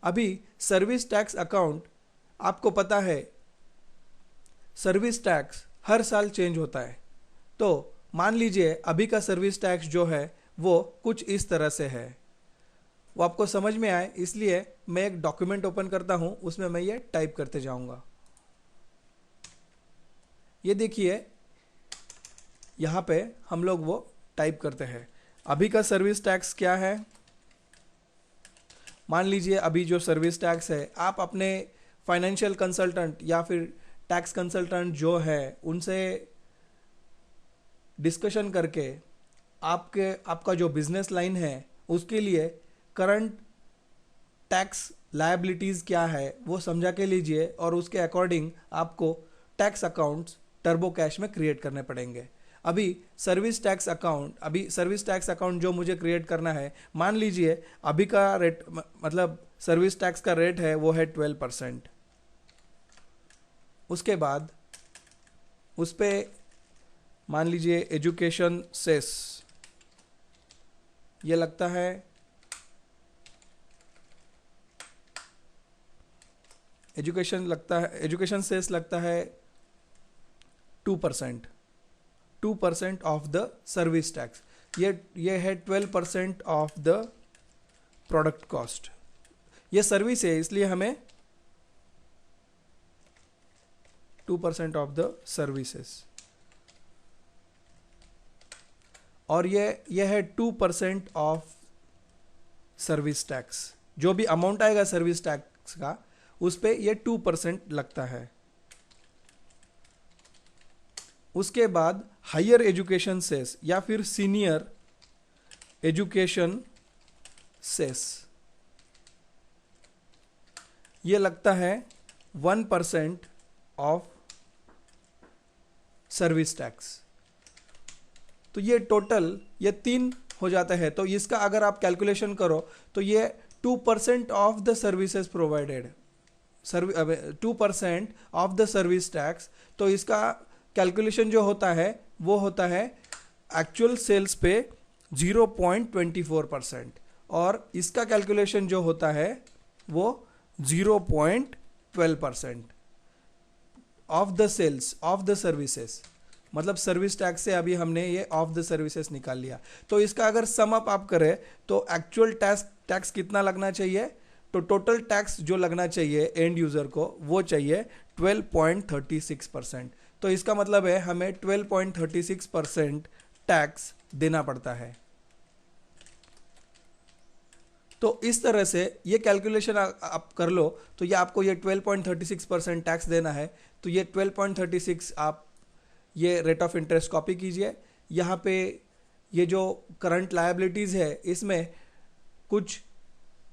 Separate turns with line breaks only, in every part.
अभी service tax account, आपको पता है सर्विस टैक्स हर साल चेंज होता है। तो मान लीजिए अभी का सर्विस टैक्स जो है वो कुछ इस तरह से है। वो आपको समझ में आए इसलिए मैं एक डॉक्यूमेंट ओपन करता हूं, उसमें मैं ये टाइप करते जाऊंगा। ये देखिए यहां पे हम लोग वो टाइप करते हैं। अभी का सर्विस टैक्स क्या है, मान लीजिए अभी जो सर्विस टैक्स है, आप अपने फाइनेंशियल कंसल्टेंट या फिर टैक्स कंसल्टेंट जो है उनसे डिस्कशन करके आपका जो बिजनेस लाइन है उसके लिए करंट टैक्स लायबिलिटीज़ क्या है वो समझा के लीजिए, और उसके अकॉर्डिंग आपको टैक्स अकाउंट्स टर्बो कैश में क्रिएट करने पड़ेंगे। अभी सर्विस टैक्स अकाउंट जो मुझे क्रिएट करना है, मान लीजिए अभी का रेट मतलब सर्विस टैक्स का रेट है वो है 12%। उसके बाद उस पे मान लीजिए एजुकेशन सेस ये लगता है, एजुकेशन सेस लगता है 2% ऑफ द सर्विस टैक्स। ये है 12% ऑफ द प्रोडक्ट कॉस्ट। ये सर्विस है इसलिए हमें 2% ऑफ द सर्विसेज, और ये है 2% ऑफ सर्विस टैक्स। जो भी अमाउंट आएगा सर्विस टैक्स का उस पे ये 2% लगता है। उसके बाद हायर एजुकेशन सेस या फिर सीनियर एजुकेशन सेस, ये लगता है 1% ऑफ सर्विस टैक्स। तो ये टोटल ये 3 हो जाता है। तो इसका अगर आप कैलकुलेशन करो तो ये 2% of the services provided, 2% of the service tax. तो इसका कैलकुलेशन जो होता है वो होता है एक्चुअल सेल्स पे 0.24%, और इसका कैलकुलेशन जो होता है वो 0.12% of the sales of the services. मतलब सर्विस टैक्स से अभी हमने ये ऑफ द सर्विसेज निकाल लिया। तो इसका अगर सम अप आप करें तो एक्चुअल टैक्स कितना लगना चाहिए, तो टोटल टैक्स जो लगना चाहिए एंड यूजर को वो चाहिए 12.36%। तो इसका मतलब है हमें 12.36% टैक्स देना पड़ता है। तो इस तरह से ये कैलकुलेशन आप कर लो तो ये आपको ये 12.36% टैक्स देना है। तो ये 12.36 आप ये रेट ऑफ इंटरेस्ट कॉपी कीजिए। यहाँ पे ये जो करंट लायबिलिटीज़ है इसमें कुछ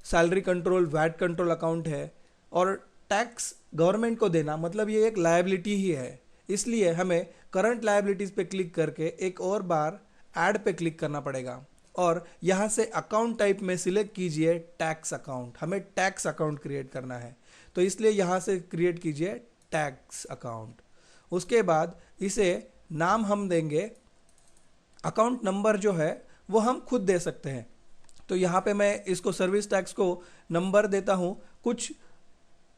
salary control vat control account है, और टैक्स गवर्नमेंट को देना मतलब ये एक लायबिलिटी ही है। इसलिए हमें करंट लायबिलिटीज़ पे क्लिक करके एक और बार ऐड पे क्लिक करना पड़ेगा, और यहाँ से अकाउंट टाइप में सिलेक्ट कीजिए टैक्स अकाउंट। हमें टैक्स अकाउंट क्रिएट करना है तो इसलिए यहाँ से क्रिएट कीजिए टैक्स अकाउंट। उसके बाद इसे नाम हम देंगे, अकाउंट नंबर जो है वो हम खुद दे सकते हैं। तो यहाँ पे मैं इसको सर्विस टैक्स को नंबर देता हूँ, कुछ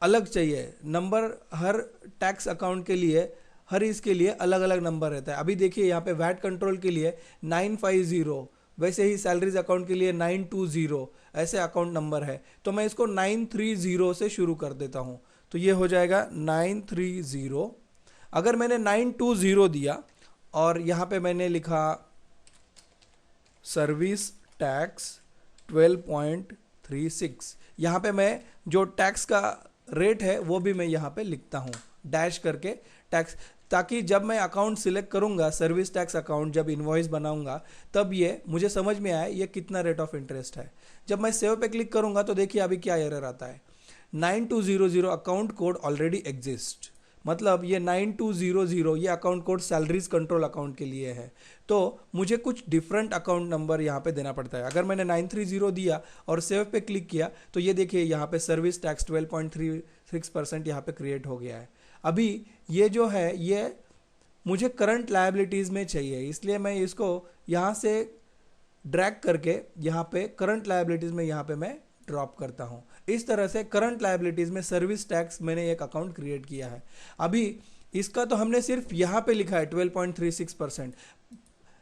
अलग चाहिए नंबर हर टैक्स अकाउंट के लिए, हर इसके लिए अलग अलग नंबर रहता है। अभी देखिए यहाँ पे वैट कंट्रोल के लिए 950, वैसे ही सैलरीज अकाउंट के लिए 920 ऐसे अकाउंट नंबर है। तो मैं इसको 930 से शुरू कर देता हूँ, तो ये हो जाएगा 930। अगर मैंने 920 दिया और यहाँ पे मैंने लिखा सर्विस टैक्स 12.36, यहाँ पे मैं जो टैक्स का रेट है वो भी मैं यहाँ पे लिखता हूँ डैश करके टैक्स, ताकि जब मैं अकाउंट सिलेक्ट करूँगा सर्विस टैक्स अकाउंट, जब इनवॉइस बनाऊँगा तब ये मुझे समझ में आए ये कितना रेट ऑफ इंटरेस्ट है। जब मैं सेव पे क्लिक करूँगा तो देखिए अभी क्या एरर आता है, 9200 अकाउंट कोड ऑलरेडी एग्जिस्ट। मतलब ये 9200 ये account code salaries control account के लिए है, तो मुझे कुछ डिफरेंट अकाउंट नंबर यहाँ पे देना पड़ता है। अगर मैंने 930 दिया और सेव पे क्लिक किया तो ये देखिए यहाँ पे सर्विस टैक्स 12.36% यहाँ पे क्रिएट हो गया है। अभी ये जो है ये मुझे करंट लायबिलिटीज़ में चाहिए, इसलिए मैं इसको यहाँ से ड्रैग करके यहाँ पे करंट लायबिलिटीज़ में यहाँ पे मैं ड्रॉप करता हूँ। इस तरह से करंट लायबिलिटीज में सर्विस टैक्स मैंने एक अकाउंट क्रिएट किया है। अभी इसका तो हमने सिर्फ यहाँ पे लिखा है 12.36%,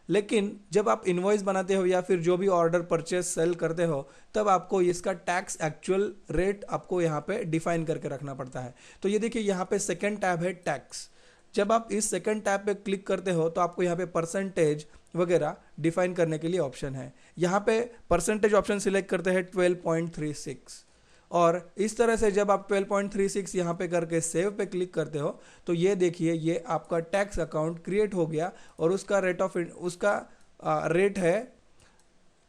लेकिन जब आप इनवॉइस बनाते हो या फिर जो भी ऑर्डर परचेस सेल करते हो तब आपको इसका टैक्स एक्चुअल रेट आपको यहाँ पे डिफाइन करके रखना पड़ता है। तो ये देखिए यहाँ पे सेकंड टैब है टैक्स। जब आप इस सेकंड टैब पे क्लिक करते हो तो आपको यहाँ पे परसेंटेज वगैरह डिफाइन करने के लिए ऑप्शन है। यहाँ पे परसेंटेज ऑप्शन सिलेक्ट करते हैं 12.36, और इस तरह से जब आप 12.36 यहाँ पे करके सेव पे क्लिक करते हो तो ये देखिए ये आपका टैक्स अकाउंट क्रिएट हो गया और उसका रेट है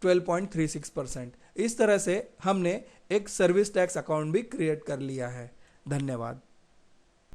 12.36%। इस तरह से हमने एक सर्विस टैक्स अकाउंट भी क्रिएट कर लिया है। धन्यवाद।